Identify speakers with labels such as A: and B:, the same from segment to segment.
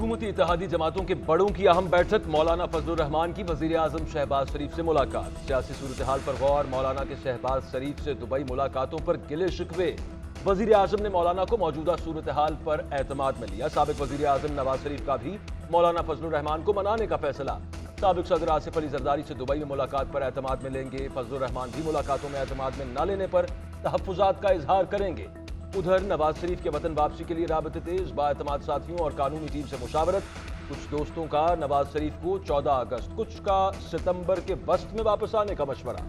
A: हुकूमती इत्तेहादी जमातों के बड़ों की अहम बैठक। मौलाना फजलुर रहमान की वजीर आजम शहबाज शरीफ से मुलाकात। सियासी सूरत हाल पर गौर। मौलाना के शहबाज शरीफ से दुबई मुलाकातों पर गिले शिकवे। वजीर आजम ने मौलाना को मौजूदा सूरत हाल पर एतमाद में लिया। साबिक वजीर आजम नवाज शरीफ का भी मौलाना फजलुर रहमान को मनाने का फैसला। साबिक सदर आसिफ अली जरदारी से दुबई में मुलाकात पर एतमाद में लेंगे। फजलुर रहमान भी मुलाकातों में एतमाद में न लेने पर तहफ्फुजात का इजहार करेंगे। उधर नवाज शरीफ के वतन वापसी के लिए राबते तेज। बाएतमाद साथियों और कानूनी टीम से मुशावरत। कुछ दोस्तों का नवाज शरीफ को 14 अगस्त, कुछ का सितंबर के वस्त में वापस आने का मशवरा।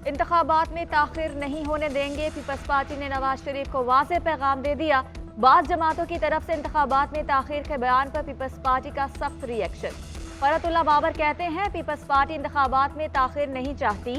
B: इंतखाबात में ताखिर नहीं होने देंगे। पीपल्स पार्टी ने नवाज शरीफ को वाज़ेह पैगाम दे दिया। बाज़ जमातों की तरफ से इंतखाबात में ताखिर के बयान पर पीपल्स पार्टी का सख्त रिएक्शन। फरतुल्लाह बाबर कहते हैं पीपल्स पार्टी इंतखाबात में ताखिर नहीं चाहती।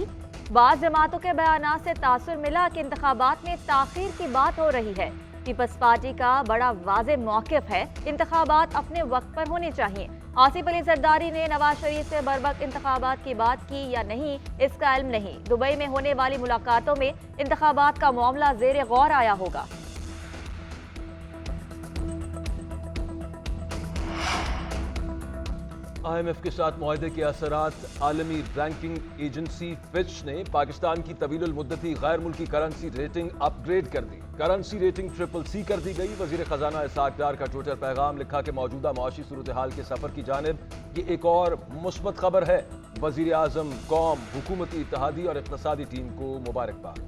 B: बाज़ जमातों के बयान से तासुर मिला कि इंतखाबात में ताखिर की बात हो रही है। पीपल्स पार्टी का बड़ा वाज़ेह मौक़िफ़ है, इंतखाबात अपने वक्त पर होने चाहिए। आसिफ अली जरदारी ने नवाज शरीफ से बरवक्त इंतखाबात की बात की या नहीं इसका इल्म नहीं। दुबई में होने वाली मुलाकातों में इंतखाबात का मामला ज़ेर गौर आया होगा।
A: IMF के साथ मुआहदे के असरात। आलमी रैंकिंग एजेंसी फिच ने पाकिस्तान की तवीलुल मुद्दती गैर मुल्की करेंसी रेटिंग अपग्रेड कर दी। करेंसी रेटिंग CCC कर दी गई। वजीर खजाना इसाक डार का ट्विटर पैगाम। लिखा कि मौजूदा मुआशी सूरत हाल के सफर की जानिब ये एक और मुस्बत खबर है। वजीर आजम, कौम, हुकूमती इत्तेहादी और इक़्तिसादी टीम को मुबारकबाद।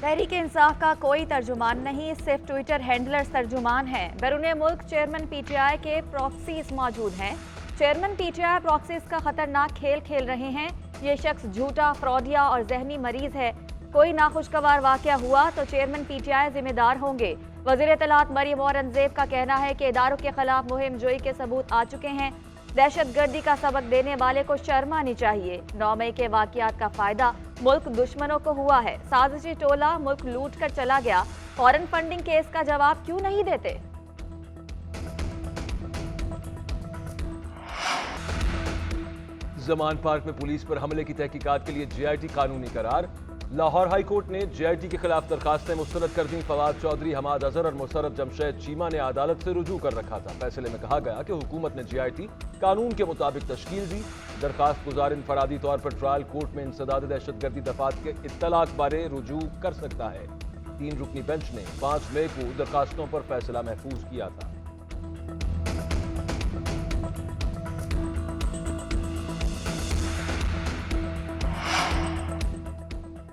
B: तहरीक इंसाफ का कोई तर्जुमान नहीं, सिर्फ ट्विटर हैंडलर्स तर्जुमान हैं। बैरून मुल्क चेयरमैन PTI के प्रॉक्सीज मौजूद हैं। चेयरमैन PTI प्रॉक्सीज का खतरनाक खेल खेल रहे हैं। ये शख्स झूठा, फ्रॉडिया और जहनी मरीज है। कोई नाखुशगवार वाकया हुआ तो चेयरमैन PTI जिम्मेदार होंगे। वज़ीर इत्तलात मरियम औरंगजेब का कहना है कि इदारों के खिलाफ मुहिम जोई के सबूत आ चुके हैं। दहशतगर्दी का सबक देने वाले को शर्म आनी चाहिए। 9 मई के वाकयात का फायदा मुल्क दुश्मनों को हुआ है। साजिशी टोला मुल्क लूट कर चला गया। फॉरेन फंडिंग केस का जवाब क्यों नहीं देते?
A: जमान पार्क में पुलिस पर हमले की तहकीकात के लिए JIT कानूनी करार। लाहौर हाई कोर्ट ने JIT के खिलाफ दरखास्तें मुस्तरद कर दी। फवाद चौधरी, हमाद अजहर और मुशर्रफ जमशेद चीमा ने अदालत से रुजू कर रखा था। फैसले में कहा गया कि हुकूमत ने JIT कानून के मुताबिक तश्कील दी। दरखास्त गुजार इनफरादी तौर पर ट्रायल कोर्ट में इंसदाद दहशतगर्दी दफात के इत्तलाक बारे रुजू कर सकता है। 3 रुकनी बेंच ने 5 मई को दरखास्तों पर फैसला महफूज किया था।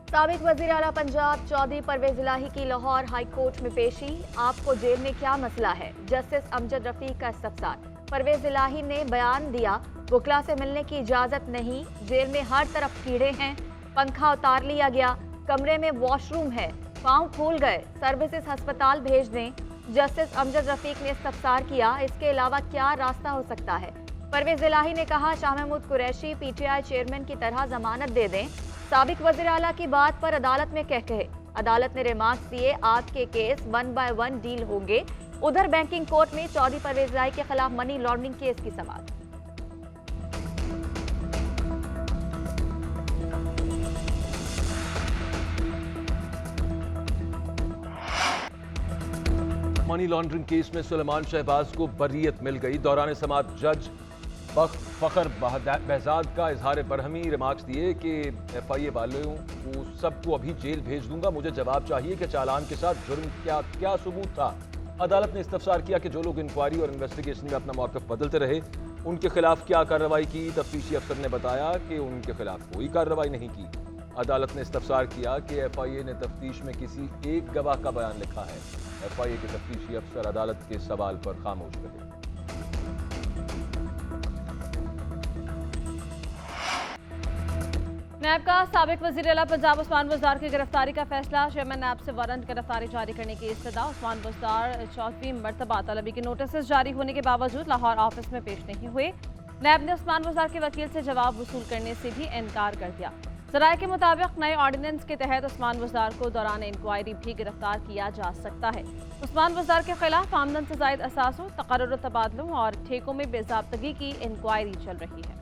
B: साबिक वज़ीर आला पंजाब चौधरी परवेज इलाही की लाहौर हाई कोर्ट में पेशी। आपको जेल में क्या मसला है? जस्टिस अमजद रफीक का इस्तफसार। परवेज इलाही ने बयान दिया वकला से मिलने की इजाजत नहीं। जेल में हर तरफ कीड़े हैं। पंखा उतार लिया गया। कमरे में वॉशरूम है। पाँव फूल गए। सर्विसेज अस्पताल भेज दें। जस्टिस अमजद रफीक ने इस्तफसार किया। इसके अलावा क्या रास्ता हो सकता है? परवेज इलाही ने कहा शाह महमूद कुरैशी PTI चेयरमैन की तरह जमानत दे दें। साबिक वज़ीर आला की बात पर अदालत में कहे। अदालत ने रिमार्क्स दिए आपके केस 1 बाय 1 डील होंगे। उधर बैंकिंग कोर्ट में चौधरी परवेज इलाही के खिलाफ मनी लॉन्ड्रिंग केस की समाअत।
A: मनी लॉन्ड्रिंग केस में सुलेमान शहबाज को बरीयत मिल गई। दौरान समाअत जज फखर बहजाद का इजहार बरहमी रिमार्क्स दिए कि FIA वालों को सबको अभी जेल भेज दूंगा। मुझे जवाब चाहिए कि चालान के साथ जुर्म क्या सबूत था। अदालत ने इस्तफसार किया कि जो लोग इंक्वायरी और इन्वेस्टिगेशन में अपना मौक़िफ़ बदलते रहे उनके खिलाफ क्या कार्रवाई की। तफ्तीशी अफसर ने बताया कि उनके खिलाफ कोई कार्रवाई नहीं की। अदालत ने इस्तफसार किया कि FIA ने तफ्तीश में किसी एक गवाह का बयान लिखा है। FIA के तफ्तीशी अफसर अदालत के सवाल पर खामोश रहे।
C: नैब का साबिक वज़ीर आला पंजाब उस्मान बुज़दार की गिरफ्तारी का फैसला। चेयरमैन नैब से वारंट गिरफ्तारी जारी करने की इस्तदा। उस्मान बुज़दार 4वीं मरतबा तलबी के नोटिस जारी होने के बावजूद लाहौर ऑफिस में पेश नहीं हुए। नैब ने उस्मान बुज़दार के वकील से जवाब वसूल करने से भी इनकार कर दिया। जराये के मुताबिक नए ऑर्डिनेंस के तहत उस्मान बुज़दार को दौरान इंक्वायरी भी गिरफ्तार किया जा सकता है। उस्मान बुज़दार के खिलाफ आमदन से ज़ायद असासों, तकर्रुर तबादलों और ठेकों में बेज़ाब्तगी की इंक्वायरी चल रही है।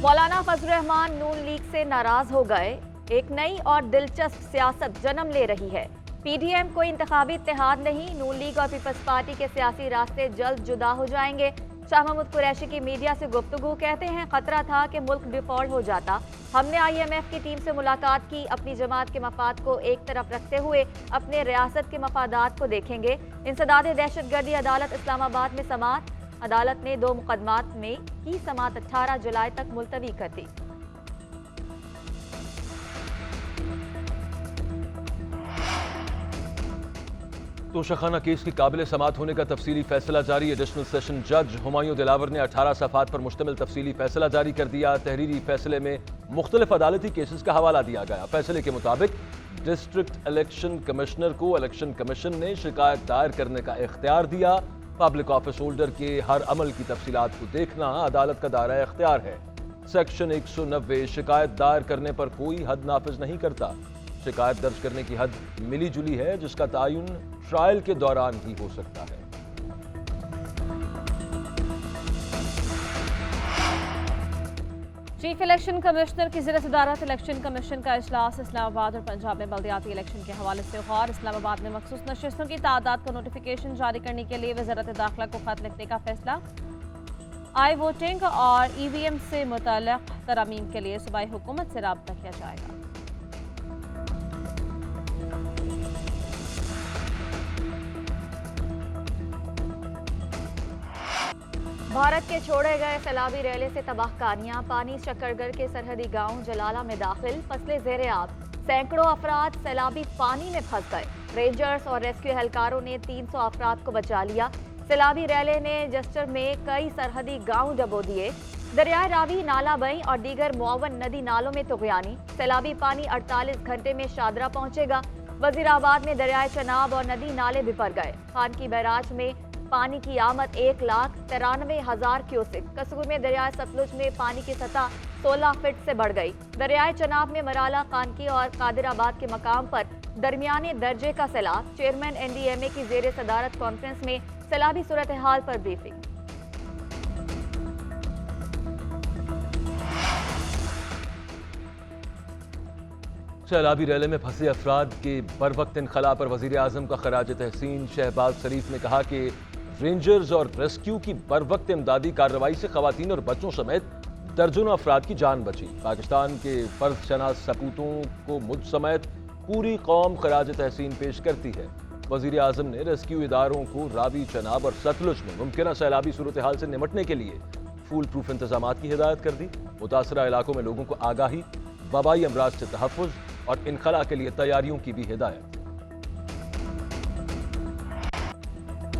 B: मौलाना फजल रहमान नून लीग से नाराज हो गए। एक नई और दिलचस्प सियासत जन्म ले रही है। पीडीएम कोई इंतखाबी इत्तेहाद नहीं, नून लीग और पीपल्स पार्टी के सियासी रास्ते जल्द जुदा हो जाएंगे। शाह महमूद कुरैशी की मीडिया से गुफ्तगू, कहते हैं खतरा था कि मुल्क डिफॉल्ट हो जाता। हमने IMF की टीम से मुलाकात की, अपनी जमात के मफाद को एक तरफ रखते हुए अपने रियासत के मफादात को देखेंगे। इंसदाद दहशतगर्दी अदालत इस्लामाबाद में समाअत, अदालत ने 2 मुकदमात में की समाअत 18 जुलाई तक मुलतवी कर दी।
A: तोशाखाना केस की काबिल समाअत होने का तफसीली फैसला जारी। एडिशनल सेशन जज हुमायूं दिलावर ने 18 सफ़ात पर मुश्तमिल तफसीली फैसला जारी कर दिया। तहरीरी फैसले में मुख्तलिफ अदालती केसेस का हवाला दिया गया। फैसले के मुताबिक डिस्ट्रिक्ट इलेक्शन कमिश्नर को इलेक्शन कमीशन ने शिकायत दायर करने का इख्तियार दिया। पब्लिक ऑफिस होल्डर के हर अमल की तफसीलात को देखना अदालत का दायरा इख्तियार है। सेक्शन 190 शिकायत दायर करने पर कोई हद नाफिज नहीं करता। शिकायत दर्ज करने की हद मिली जुली है, जिसका तयन ट्रायल के दौरान ही हो सकता है।
C: चीफ इलेक्शन कमिश्नर की ज़ेर सदारत इलेक्शन कमीशन का इजलास इस्लामाबाद और पंजाब में बल्दियाती इलेक्शन के हवाले से गौर। इस्लामाबाद में मखसूस नशिस्तों की तादाद को नोटिफिकेशन जारी करने के लिए वज़ारत दाखिला को खत लिखने का फैसला। आई वोटिंग और EVM से मुतल्लिक़ तरामीम के लिए सूबाई हुकूमत से राब्ता किया जाएगा।
B: भारत के छोड़े गए सैलाबी रैले से तबाहकारियां, पानी शक्करगढ़ के सरहदी गांव जलाला में दाखिल, फसलें ज़ेर-ए-आब, सैकड़ों अफराद सैलाबी पानी में फंस गए। रेंजर्स और रेस्क्यू एहलकारों ने 300 अफराद को बचा लिया। सैलाबी रैले ने जस्टर में कई सरहदी गांव डबो दिए। दरियाए रावी, नाला बई और दीगर मुआवन नदी नालों में तुग़यानी। सैलाबी पानी 48 घंटे में शादरा पहुंचेगा। वजीराबाद में दरियाए चनाब और नदी नाले बिपर गए। खानकी बैराज में पानी की आमद 1,93,000 क्यूसेक। कसूर में दरियाए सतलुज में पानी की सतह 16 फीट से बढ़ गई। दरियाए चनाब में मराला, कानकी और कादिराबाद के मकाम पर दरमियाने दर्जे का सैलाब। चेयरमैन NDMA की ज़ेर सदारत कॉन्फ्रेंस में सैलाबी सूरत हाल पर ब्रीफिंग।
A: सैलाबी रैले में फंसे अफराद के बर वक्त इनखला पर वज़ीर आज़म का खराज तहसीन। शहबाज शरीफ ने कहा कि रेंजर्स और रेस्क्यू की बर वक्त इमदादी कार्रवाई से खवातीन और बच्चों समेत दर्जनों अफराद की जान बची। पाकिस्तान के फर्ज शनास सपूतों को मुझ समेत पूरी कौम खराज तहसीन पेश करती है। वज़ीर आज़म ने रेस्क्यू इदारों को रावी, चनाब और सतलुज में मुमकिन सैलाबी सूरत हाल से निमटने के लिए फूल प्रूफ इंतजाम की हिदायत कर दी। मुतासरा इलाकों में लोगों को आगाही, वबाई अमराज से तहफ़्फ़ुज़ और इनखला के लिए तैयारियों की भी हिदायत।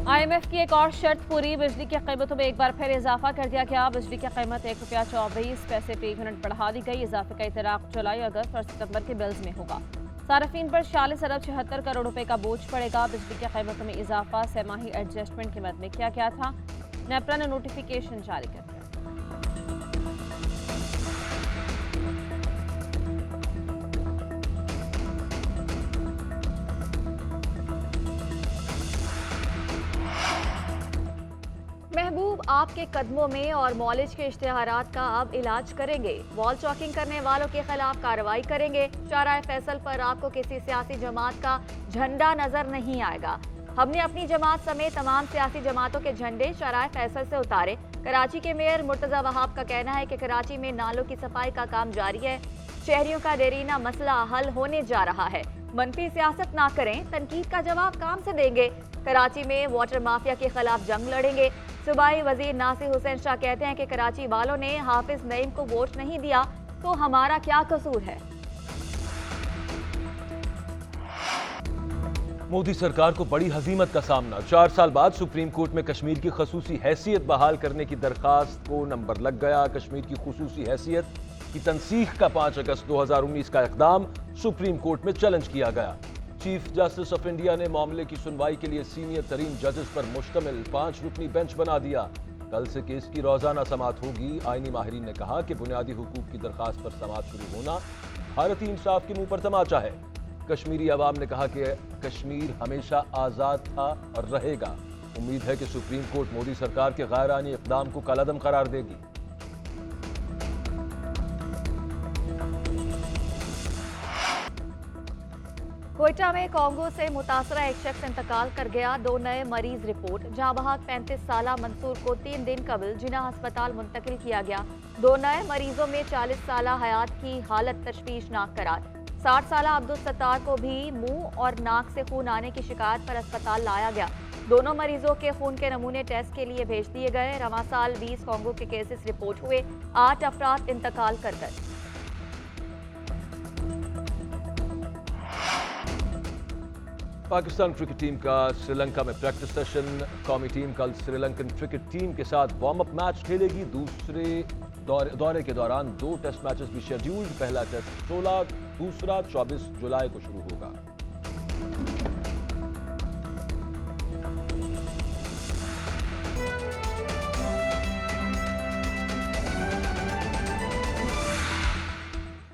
C: IMF की एक और शर्त पूरी, बिजली की कीमतों में एक बार फिर इजाफा कर दिया गया। बिजली की कीमत ₹1.24 फी यूनिट बढ़ा दी गई। इजाफे का इतराक जुलाई, अगस्त और सितंबर के बिल्स में होगा। सार्फिन पर 46 अरब 76 करोड़ रुपए का बोझ पड़ेगा। बिजली की कीमतों में इजाफा सहमाही एडजस्टमेंट की मद में किया गया था। नेपरा ने नोटिफिकेशन जारी कर दिया।
B: महबूब आपके कदमों में और मॉलेज के इश्तिहारात का अब इलाज करेंगे। वॉल चॉकिंग करने वालों के खिलाफ कार्रवाई करेंगे। चाराए फैसल पर आपको किसी सियासी जमात का झंडा नजर नहीं आएगा। हमने अपनी जमात समेत तमाम सियासी जमातों के झंडे चाराए फैसल से उतारे। कराची के मेयर मुर्तजा वहाब का कहना है कि कराची में नालों की सफाई का काम जारी है। शहरियों का देरीना मसला हल होने जा रहा है। मनफी सियासत ना करें, तनकीद का जवाब काम से देंगे। कराची में वाटर माफिया के खिलाफ जंग लड़ेंगे। सूबाई वजीर नासिर हुसैन शाह कहते हैं कि कराची वालों ने हाफिज नईम को वोट नहीं दिया तो हमारा क्या कसूर है।
A: मोदी सरकार को बड़ी हजीमत का सामना। 4 साल बाद सुप्रीम कोर्ट में कश्मीर की खसूसी हैसियत बहाल करने की दरखास्त को नंबर लग गया। कश्मीर की खसूसी हैसियत की तनसीख का 5 अगस्त 2019 का इक़दाम सुप्रीम कोर्ट में चैलेंज किया गया। चीफ जस्टिस ऑफ इंडिया ने मामले की सुनवाई के लिए सीनियर तरीन जजेस पर मुश्तमिल 5 रुकनी बेंच बना दिया। कल से केस की रोजाना समाअत होगी। आईनी माहिरीन ने कहा कि बुनियादी हुकूक की दरखास्त पर समाअत शुरू होना भारतीय इंसाफ के मुंह पर तमाचा है। कश्मीरी अवाम ने कहा कि कश्मीर हमेशा आजाद था और रहेगा। उम्मीद है कि सुप्रीम कोर्ट मोदी सरकार के गैर आईनी इक़दाम को कलअदम करार देगी।
B: कोयटा में कोंगो से मुतासरा एक शख्स इंतकाल कर गया। 2 नए मरीज रिपोर्ट। जहां बहाक 35 साला मंसूर को 3 दिन कबल जिना अस्पताल मुंतकिल किया गया। 2 नए मरीजों में 40 साला हयात की हालत तशवीशनाक करार। 60 साला अब्दुल सत्तार को भी मुंह और नाक से खून आने की शिकायत पर अस्पताल लाया गया। दोनों मरीजों के खून के नमूने टेस्ट के लिए भेज दिए गए। रवां साल 20 कोंगो के केसेस रिपोर्ट हुए। 8 अफराद इंतकाल कर गए।
A: पाकिस्तान क्रिकेट टीम का श्रीलंका में प्रैक्टिस सेशन। कौमी टीम कल श्रीलंकन क्रिकेट टीम के साथ वार्म अप मैच खेलेगी। दूसरे दौरे के दौरान 2 टेस्ट मैचेस भी शेड्यूल्ड। पहला टेस्ट 16, दूसरा 24 जुलाई को शुरू होगा।